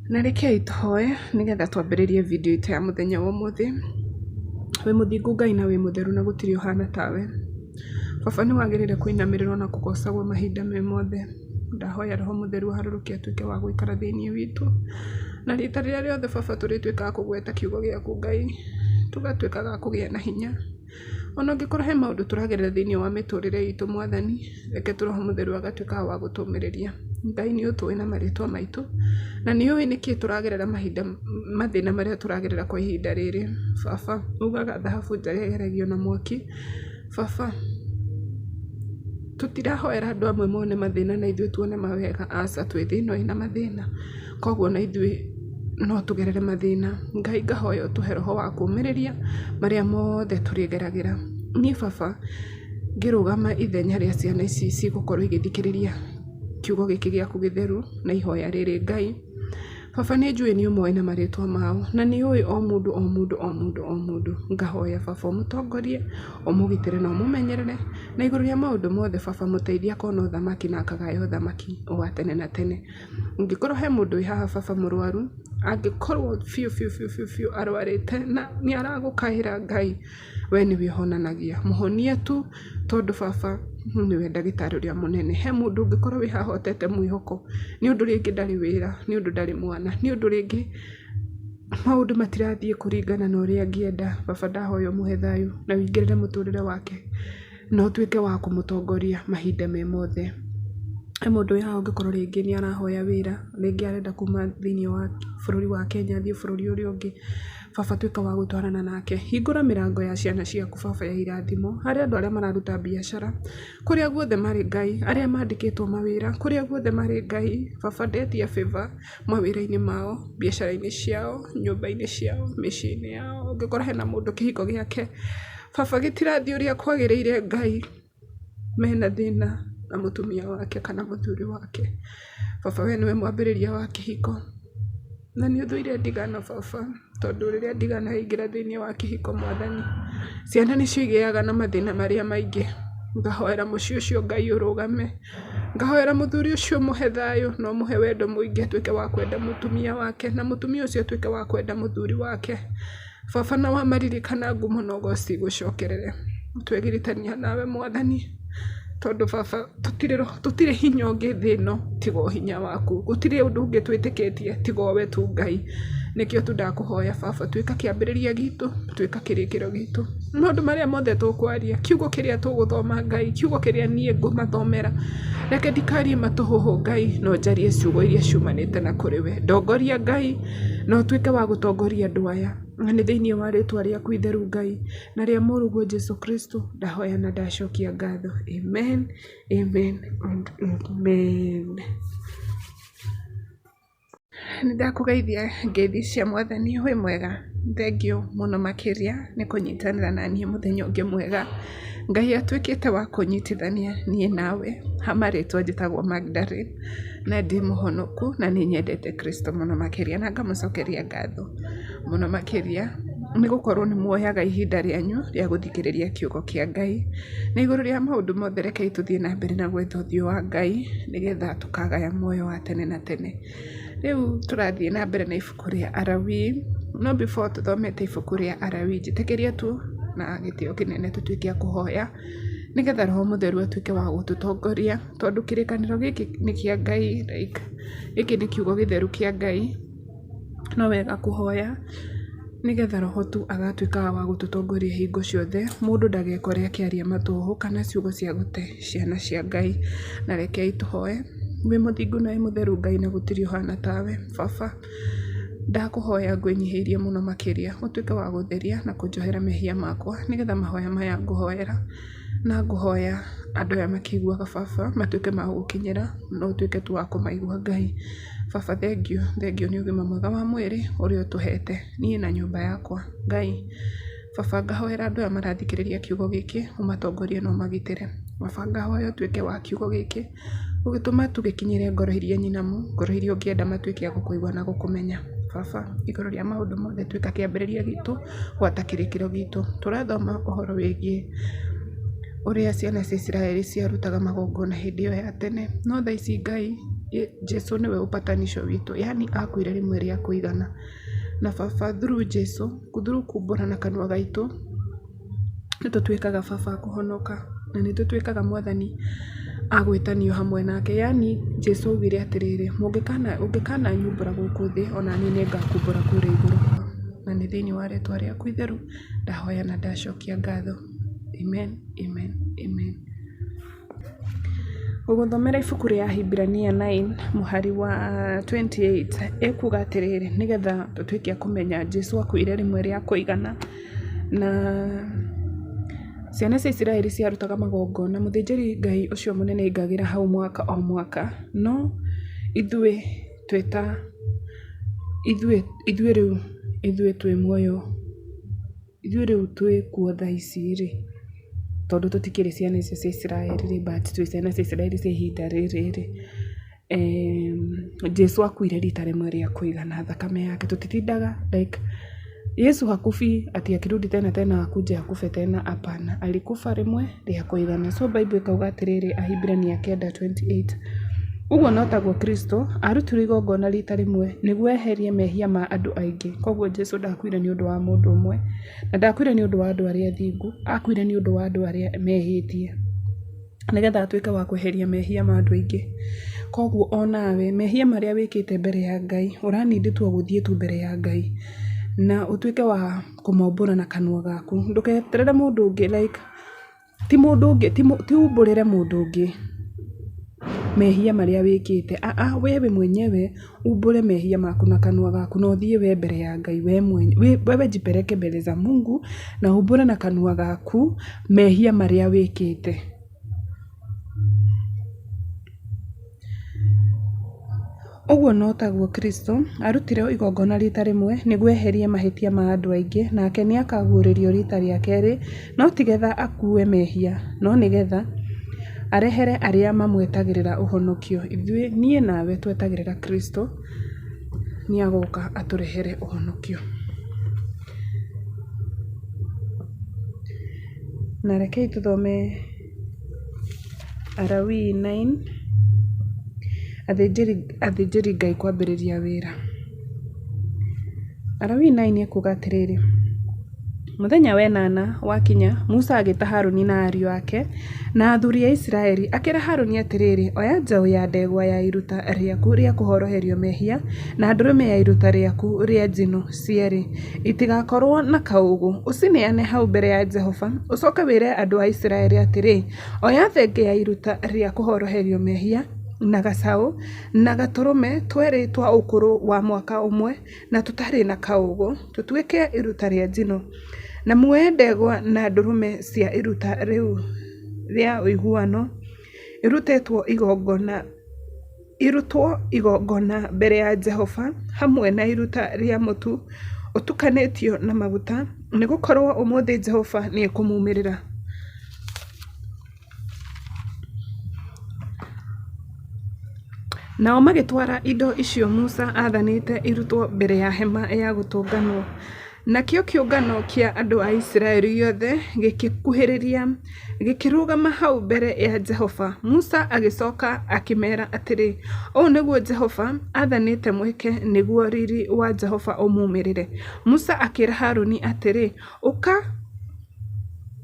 Na rekei tũhoe nĩgetha twambĩrĩrie video itũ ya mũthenya wa ũmũthĩ. Wĩ mũthingu Ngai na wĩ mũtheru na gũtirĩ ũhana tawe. Baba nĩ wagĩrĩire kũinamĩrĩrwo na kũgocagwo mahinda me mothe. Ndahoya Roho Mũtheru aharũrũke atuĩke wa gũikara thĩinĩ witũ. Na rita rĩrĩa rĩothe Baba tũrĩtuĩkaga kũgweta kiugo gĩaku Ngai, tũgatuĩkaga kũgĩa na hinya. Ona ũngĩkorwo he maũndũ tũragerera thĩinĩ wa mĩtũrĩre itũ Mwathani, reke Roho Mũtheru agatuĩka wa gũtũũmĩrĩria. Ngai nĩ ũtũĩ na marĩtwa maitũ, na nĩ ũĩ nĩkĩ tũragerera mathĩna marĩa tũragerera kwa ihinda rĩrĩ. Baba, ugaga thahabu njageragio na mwaki. Baba, tutirahoera andũ amwe mone mathĩna na ithuĩ tuone mawega, aca twĩ thĩ ĩno ĩna mathĩna. Koguo na ithuĩ no tũgerere mathĩna. Ngai ngahoya ũtũhe roho wa kũũmĩrĩria marĩa mothe tũrĩgeragĩra. Niĩ Baba, ngĩrũgama ithenya rĩa ciana ici cigũkorwo igĩthikĩrĩria kiugo gĩkĩ gĩaku gĩtheru na ihoya rĩrĩ Ngai. Baba, nĩ njũĩ nĩ ũmoĩ na marĩtwa mao, na nĩ ũĩ o mũndũ. Ngahoya Baba ũmũtongorie, ũmũgitĩre na ũmũmenyerere, na igũrũ rĩa maũndũ mothe Baba mũteithie akona ũthamaki na akagaya ũthamaki wa tene na tene. Ũngĩkorwo he mũndũ wĩ haha Baba mũrwaru, angĩkorwo biũ arwarĩte na nĩ aragũkaĩra Ngai, we nĩwe ũhonanagia. Mũhonie tu tondũ Baba nĩwe ndagĩtarĩ ũrĩa mũnene. He mũndũ ũngĩkorwo wĩ haha ũtete mwĩhoko nĩ ũndũ rĩngĩ ndarĩ wĩra, nĩ ũndũ ndarĩ mwana, nĩ ũndũ rĩngĩ maũndũ matirathiĩ kũringana na ũrĩa angĩenda. Baba, ndahoya ũmũhe thayũ na wĩingĩrĩre mũtũrĩre wake na ũtuĩke wa kũmũtongoria mahinda me mothe. He mũndũ wĩ haha ũngĩkorwo rĩngĩ nĩ arahoya wĩra, rĩngĩ arenda kuma thĩinĩ wa bũrũri wa Kenya athiĩ bũrũri ũrĩa ũngĩ. Baba, tuĩka wa gũtwarana nake. Hingũra mĩrango ya ciana ciaku Baba ya irathimo harĩ andũ arĩa mararuta biacara, kũrĩa guothe marĩ Ngai, arĩa mandĩkĩtwo mawĩra, kũrĩa guothe marĩ Ngai. Baba, ndetia favor mawĩra-inĩ mao, biacara-inĩ ciao, nyũmba-inĩ ciao, mĩciĩ-inĩ yao. Ũngĩkorwo hena mũndũ kĩhiko gĩake Baba gĩtirathiĩ ũrĩa kwagĩrĩire Ngai, mena thĩna na mũtumia wake kana mũthuri wake, Baba, we nĩwe mwambĩrĩria wa kĩhiko na nĩ ũthũire ndigano Baba, tondũ rĩrĩa ndigano yaingĩra thĩinĩ wa kĩhiko Mwathani, ciana nĩcio igĩaga na mathĩna marĩa maingĩ. Ngahoera mũciĩ ũcio Ngai ũrũgame, ngahoera mũthuri ũcio mũhe thayũ na ũmũhe wendo mũingĩ, atuĩke wa kwenda mũtumia wake na mũtumia ũcio atuĩke wa kwenda mũthuri wake. Baba, na wamaririkana ngumo na ũgoci gũcokerere. Twegiritania nawe Mwathani, tondũ Baba tũtirĩ hinya ũngĩ thĩ ĩno tiga o hinya waku. Gũtirĩ ũndũ ũngĩ twĩtĩkĩtie tiga o we tu Ngai. Nĩkĩo tu ndakũhoya Baba, tuĩka kĩambĩrĩria gitũ, tuĩka kĩrĩkĩro gitũ. Maũndũ marĩa mothe tũkwaria, kiugo kĩrĩa tũgũthoma Ngai, kiugo kĩrĩa niĩ ngũmathomera, reke ndikarie matũhũhũ Ngai, no njarie ciugo iria ciumanĩte na kũrĩ we. Ndongoria Ngai, na ũtuĩke wa gũtongoria andũ aya, na nĩ thĩinĩ wa rĩtwa rĩaku itheru Ngai na rĩa mũrũguo Jesũ Kristo ndahoya na ndacokia ngatho. Amen, amen and amen. Nĩndakũgeithia ngeithi cia Mwathani. Wĩ mwega? Thengiũ mũno makĩria nĩ kũnyitanĩra na niĩ mũthenya ũngĩ mwega. Ngai atuĩkĩte wa kũnyitithania niĩ nawe. Hamarĩtwa njĩtagwo Magdalene na ndĩ mũhonoku na nĩ nyendete Kristo mũno makĩria, na ngamũcokeria ngatho mũno makĩria nĩ gũkorwo nĩ muoyaga ihinda rĩanyu rĩa gũthikĩrĩria kiugo kĩa Ngai. Na igũrũ rĩa maũndũ mothe rekei tũthiĩ na mbere na gwetha ũthiũ wa Ngai nĩgetha tũkagaya muoyo wa tene na tene. Rĩu tũrathiĩ na mbere na ibuku rĩa Alawii. No before tũthomete ibuku rĩa Alawii, njĩtĩkĩria tu na gĩtĩo kĩnene tũtuĩke a kũhoya nĩgetha Roho Mũtheru atuĩke wa gũtũtongoria, tondũ kĩrĩkanĩro gĩkĩ nĩ kĩa Ngai, gĩkĩ nĩ kiugo gĩtheru kĩa Ngai. No wega kũhoya nĩgetha Roho tu agatuĩka wa gũtũtongoria hingo ciothe, mũndũ ndagekore akĩaria matũhũ kana ciugo cia gũte ciana cia Ngai. Na rekei tũhoe. Wĩ mũthingu na wĩ mũtheru Ngai na gũtirĩ ũhana tawe. Baba, ndakũhoya ngwĩnyihĩrie mũno makĩria, ũtuĩke wa gũtheria na kũnjohera mehia makwa, nĩgetha mahoya maya ngũhoera na ngũhoya andũ aya makĩiguaga Baba matuĩke ma gũkinyĩra na ũtuĩke tu wa kũmaigua Ngai. Baba, thengiũ nĩ ũgima mwega wa mwĩrĩ ũrĩa ũtũhete niĩ na nyũmba yakwa Ngai. Baba, ngahoera andũ aya marathikĩrĩria kiugo gĩkĩ, ũmatongorie na ũmagitĩre. Baba, ngahoya ũtuĩke wa kiugo gĩkĩ ũgĩtũma tũgĩkinyĩre ngoro iria nyinamu, ngoro iria ũngĩenda matuĩke a gũkũigua na gũkũmenya. Baba, igũrũ rĩa maũndũ mothe tuĩka kĩambĩrĩria gitũ, gwata kĩrĩkĩro gitũ. Tũrathoma ũhoro wĩgiĩ ũrĩa ciana cia Isiraeli ciarutaga magongona hĩndĩ ĩyo ya tene, no thaa ici Ngai Jesu niwe upatanisho witũ, yani akuire rimwe rĩa kũigana, na baba through Jesu, through kumbũra na kanua gaitũ nĩtũtuĩkaga baba akũhonoka, na nĩtũtuĩkaga mwathani agwĩtanio hamwe nake. Yani Jesu augire atĩrĩrĩ, ũngĩkana nyumbũra gũkũ thĩ, ona niĩ nĩngakumbũra kũrĩa igũrũ. Na nĩ thĩinĩ wa rĩtwa rĩaku itheru ndahoya na ndacokia ngatho. Amen, amen, amen. Gũgũthomera ibuku rĩa Ahibirania 9 mũhari wa 28 ĩkuga atĩrĩrĩ, nĩgetha tũtuĩke a kũmenya Jesu akuire rimwe rĩa kũigana, na ciana cia Isiraeli ciarutaga magongona, mũthĩnjĩri Ngai ũcio mũnene aingagĩra hau mwaka o mwaka, no ithuĩ twĩ muoyo, ithuĩ rĩu twĩ kuo thaa ici rĩ, tondũ tũtikĩrĩ ciana icio cia Isiraeli, but twĩ ciana cia Isiraeli cia ihinda rĩrĩ rĩ, Jesu akuire rita rimwe rĩa kũigana, thakame yake tũtitindaga like Yesu hakufi ati akirudi tena akuje akufe tena, hapana, alikufa rimwe rĩa kũigana. So Bible ikauga atĩrĩrĩ, Ahibirania 9:28, ũguo notagwo Kristo arutirwo igongona rita rimwe nĩguo eherie mehia ma andũ aingĩ. Koguo Jesu ndakuire nĩ ũndũ wa mũndũ ũmwe, na ndakuire nĩ ũndũ wa andũ arĩa athingu, akuire nĩ ũndũ wa andũ arĩa mehĩtie, nĩgetha atuĩke wa kweheria mehia ma andũ aingĩ. Koguo onawe mehia marĩa wĩkĩte mbere ya Ngai, ũranindĩtwo gũthiĩ tu mbere ya Ngai na utuĩke wa kũmombũra na kanua gaku. Ndũgeterere mũndũ ũngĩ, like ti mũndũ ũngĩ, ti umbũrĩre mũndũ ũngĩ mehia marĩa wĩkĩte. Wewe mwenyewe umbũre mehia maku na kanua gaku, na ũthiĩ we mbere ya Ngai wewe jipeleke mbele za Mungu na umbũre na kanua gaku mehia marĩa wĩkĩte. Ũguo notagwo Kristo arutire igongona rita rimwe nĩguo eherie mahĩtia ma andũ aingĩ, nake nĩakaguũrĩrio rita rĩa kerĩ, no tigetha akue mehia, no nĩgetha arehere arĩa mamwetagĩrĩra ũhonokio. Ithuĩ niĩ nawe twetagĩrĩra Kristo nĩagoka atũrehere ũhonokio. Na rekei tũthome Alawii 9, athĩnjĩri Ngai kwambĩrĩria wĩra. Alawii 9 ĩkuga atĩrĩrĩ, mũthenya wenana wakinya, Musa agĩta Harũni na ariũ ake na athuri a Isiraeli, akĩra Harũni atĩrĩrĩ, oya njaũ ya ndegwa ya iruta rĩaku rĩa kũhoroherio mehia na ndũrũme ya iruta rĩaku rĩa njino cierĩ, itigakorwo na kaũgũ, ũcineane hau mbere ya Jehova. Ũcoke wĩre andũ a Isiraeli atĩrĩ, oya thenge ya iruta rĩa kũhoroherio mehia na gacaũ na gatũrũme twerĩ twa ũkũrũ wa mwaka ũmwe na tũtarĩ na kaũgũ, tũtuĩke iruta rĩa njino, na muoye ndegwa na ndũrũme cia iruta rĩu rĩa ũiguano irutwo igongona mbere ya Jehova, hamwe na iruta rĩa mũtu ũtukanĩtio na maguta, nĩgũkorwo ũmũthĩ Jehova nĩekũmumĩrĩra. Nao magĩtwara indo icio Musa athanĩte irutwo mbere ya hema ya gũtũnganwo. Nakĩo kĩũngano kĩa andũ a Isiraeli yothe gĩkĩkuhĩrĩria gĩkĩrũgama hau mbere ya Jehova. Musa agĩcoka akĩmera atĩrĩ, ũũ nĩguo Jehova athanĩte mwĩke nĩguo riri wa Jehova ũmumĩrĩre. Musa akĩra Harũni atĩrĩ,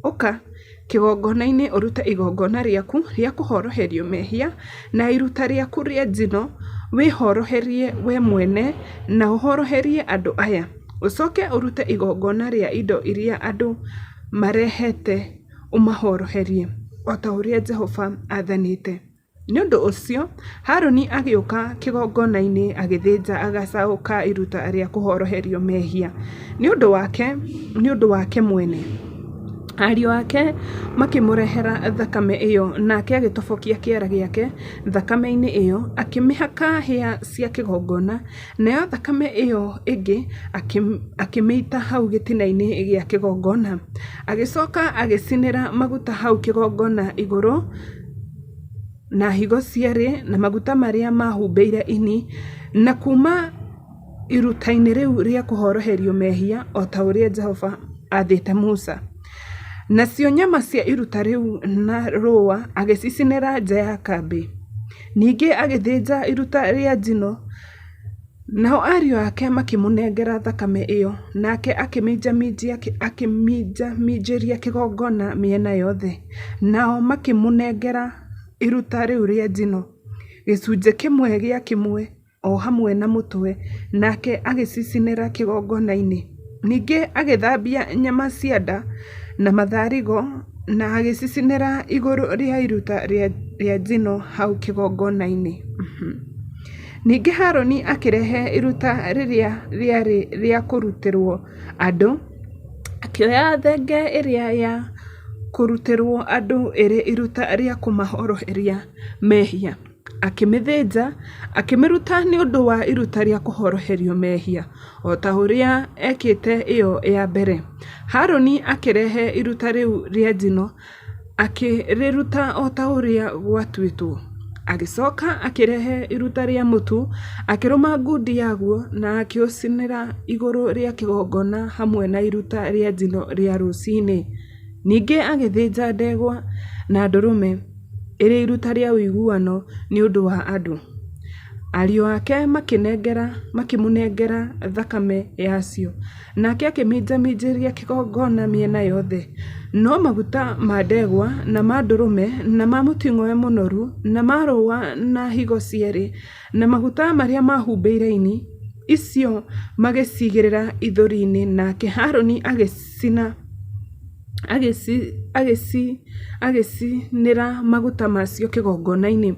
ũka kĩgongona-inĩ ũrute igongona rĩaku rĩa kũhoroherio mehia na iruta rĩaku rĩa njino, wĩhoroherie we mwene na ũhoroherie andũ aya. Ũcoke ũrute igongona rĩa indo iria andũ marehete ũmahoroherie, o ta ũrĩa Jehova athanĩte. Nĩ ũndũ ũcio Harũni agĩũka kĩgongona-inĩ agĩthĩnja gacaũ ka iruta rĩa kũhoroherio mehia nĩ ũndũ wake mwene. Ariũ ake makĩmũrehera thakame ĩyo, nake agĩtobokia kĩara gĩake thakame-inĩ ĩyo, akĩmĩhaka hĩa cia kĩgongona, nayo thakame ĩyo ĩngĩ akĩmĩita hau gĩtina-inĩ gĩa kĩgongona. Agĩcoka agĩcinĩra maguta hau kĩgongona igũrũ na higo cierĩ na maguta marĩa mahumbĩire ini, na kuma iruta-inĩ rĩu rĩa kũhoroherio mehia, o ta ũrĩa Jehova athĩte Musa. Nacio nyama cia iruta rĩu na rũũa agĩcicinĩra nja ya kambĩ. Ningĩ agĩthĩnja iruta rĩa njino, nao ariũ ake makĩmũnengera thakame ĩyo, nake akĩminjaminjĩria kĩgongona mĩena yothe. Nao makĩmũnengera iruta rĩu rĩa njino, gĩcunjĩ kĩmwe gĩa kĩmwe o hamwe na mũtwe, nake agĩcicinĩra kĩgongona-inĩ. Ningĩ agĩthambia nyama cia nda na matharigo na agĩcicinĩra igũrũ rĩa iruta rĩa njino hau kĩgongona-inĩ. Ningĩ Harũni akĩrehe iruta rĩrĩa rĩarĩ rĩa kũrutĩrwo andũ, akĩoya thenge ĩrĩa ya kũrutĩrwo andũ ĩrĩ iruta rĩa kũmahoroheria mehia, akĩmĩthĩnja, akĩmĩruta nĩ ũndũ wa iruta rĩa kũhoroherio mehia, o ta ũrĩa ekĩte ĩyo ya mbere. Harũni akĩrehe iruta rĩu rĩa njino, akĩrĩruta o ta ũrĩa gwatuĩtwo. Agĩcoka akĩrehe iruta rĩa mũtu, akĩrũma ngundi yaguo na akĩũcinĩra igũrũ rĩa kĩgongona hamwe na iruta rĩa njino rĩa rũcinĩ. Ningĩ agĩthĩnja ndegwa na ndũrũme ĩrĩ iruta rĩa ũiguano nĩ ũndũ wa andũ. Ariũ ake makĩmũnengera thakame yacio, nake akĩminjaminjĩria kĩgongona mĩena yothe. No maguta ma ndegwa na ma ndũrũme na ma mũting'oe mũnoru na ma rũũa na higo cierĩ na maguta marĩa mahumbĩire ini, icio magĩcigĩrĩra ithũri-inĩ, nake Harũni agĩcinĩra maguta macio kĩgongona-inĩ.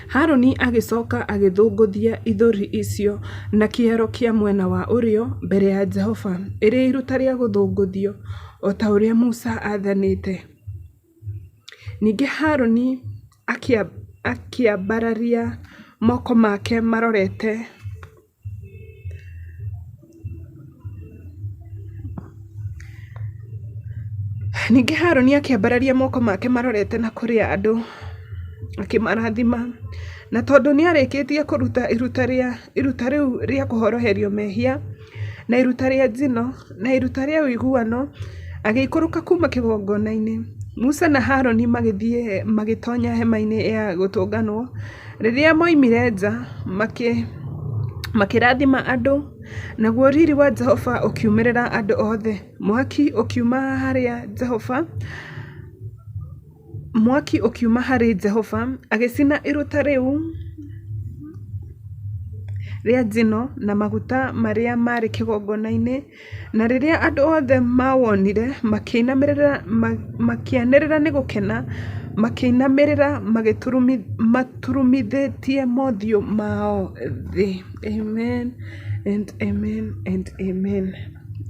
Harũni agĩcoka agĩthũngũthia ithũri icio na kĩero kĩa mwena wa ũrĩo mbere ya Jehova ĩrĩ iruta rĩa gũthũngũthio, o ta ũrĩa Musa athanĩte. Ningĩ Harũni akĩambararia moko make marorete na kũrĩa andũ, akĩmarathima. Na tondũ nĩ arĩkĩtie kũruta iruta rĩu rĩa kũhoroherio mehia na iruta rĩa njino na iruta rĩa ũiguano, agĩikũrũka kuma kĩgongona-inĩ. Musa na Harũni magĩthiĩ magĩtonya hema-inĩ ya gũtũnganwo. Rĩrĩa moimire nja, makĩrathima andũ, naguo riri wa Jehova ũkiumĩrĩra andũ othe. Mwaki ũkiuma harĩ Jehova, agĩcina iruta rĩu rĩa njino na maguta marĩa marĩ kĩgongona-inĩ. Na rĩrĩa andũ othe mawonire, makĩanĩrĩra nĩ gũkena, makĩinamĩrĩra maturumithĩtie mothiũ mao thĩ. Amen and amen and amen.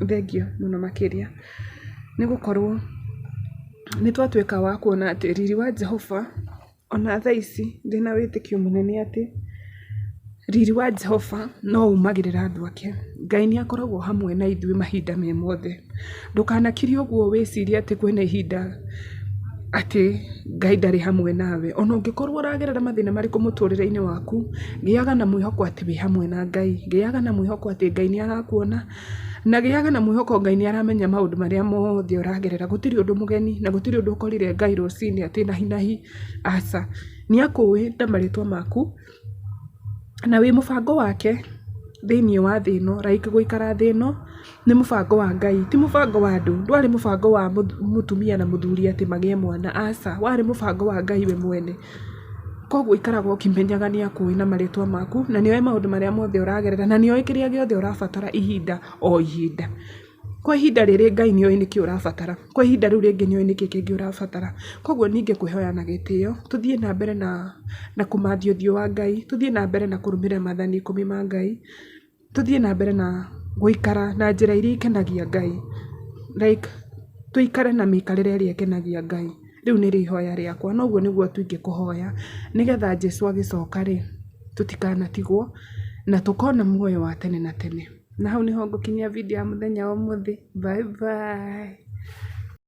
Thengio mũno makĩria nĩ gũkorwo nĩ twatuĩka wa kuona atĩ riri wa Jehova, ona thaa ici ndĩna wĩtĩkio mũnene atĩ riri wa Jehova no umagĩrĩra andũ ake. Ngai nĩ akoragwo hamwe na ithuĩ mahinda me mothe. Ndũkanakiri ũguo wĩcirie atĩ kwĩna ihinda atĩ Ngai ndarĩ hamwe nawe. Ona ũngĩkorwo ũragerera mathĩna marĩkũ mũtũrĩre-inĩ waku, gĩaga na mwĩhoko atĩ wĩ hamwe na Ngai. Gĩaga na mwĩhoko atĩ Ngai nĩ arakuona, na gĩaga na mwĩhoko Ngai nĩ aramenya maũndũ marĩa mothe ũragerera. Gũtirĩ ũndũ mũgeni na gũtirĩ ũndũ ũkorire Ngai rũcinĩ atĩ nahi. Aca, nĩ akũĩ na marĩtwa maku, na wĩ mũbango wake thĩinĩ wa thĩ ĩno. Like gũikara thĩ ĩno nĩ mũbango wa Ngai, ti mũbango wa andũ. Ndwarĩ mũbango wa mũtumia na mũthuri atĩ magĩe mwana. Aca, warĩ mũbango wa Ngai we mwene. Koguo ikaraga ũkĩmenyaga nĩ akũĩ na marĩtwa maku, na nĩoĩ maũndũ marĩa mothe ũragerera, na nĩoĩ kĩrĩa gĩothe ũrabatara ihinda o ihinda. Kwa ihinda rĩrĩ Ngai nĩoĩ nĩkĩ ũrabatara, kwa ihinda rĩu rĩngĩ nĩoĩ nĩkĩ kĩngĩ ũrabatara. Koguo ningĩ kwĩhoya na gĩtĩo, tũthiĩ na mbere na kũmathia ũthiũ wa Ngai, tũthiĩ na mbere na kũrũmĩrĩra maathani 10 ma Ngai, tũthiĩ na mbere na gũikara na njĩra iria ikenagia Ngai. Like tũikare na mĩikarĩre ĩrĩa ĩkenagia Ngai. Rĩu nĩ rĩhoya rĩakwa, na ũguo nĩguo tũingĩkũhoya, nĩgetha Jesũ agĩcoka-rĩ, tũtikanatigwo na tũkona muoyo wa tene na tene. Na hau nĩho ngũkinyia video ya mũthenya wa ũmũthĩ. Bye bye.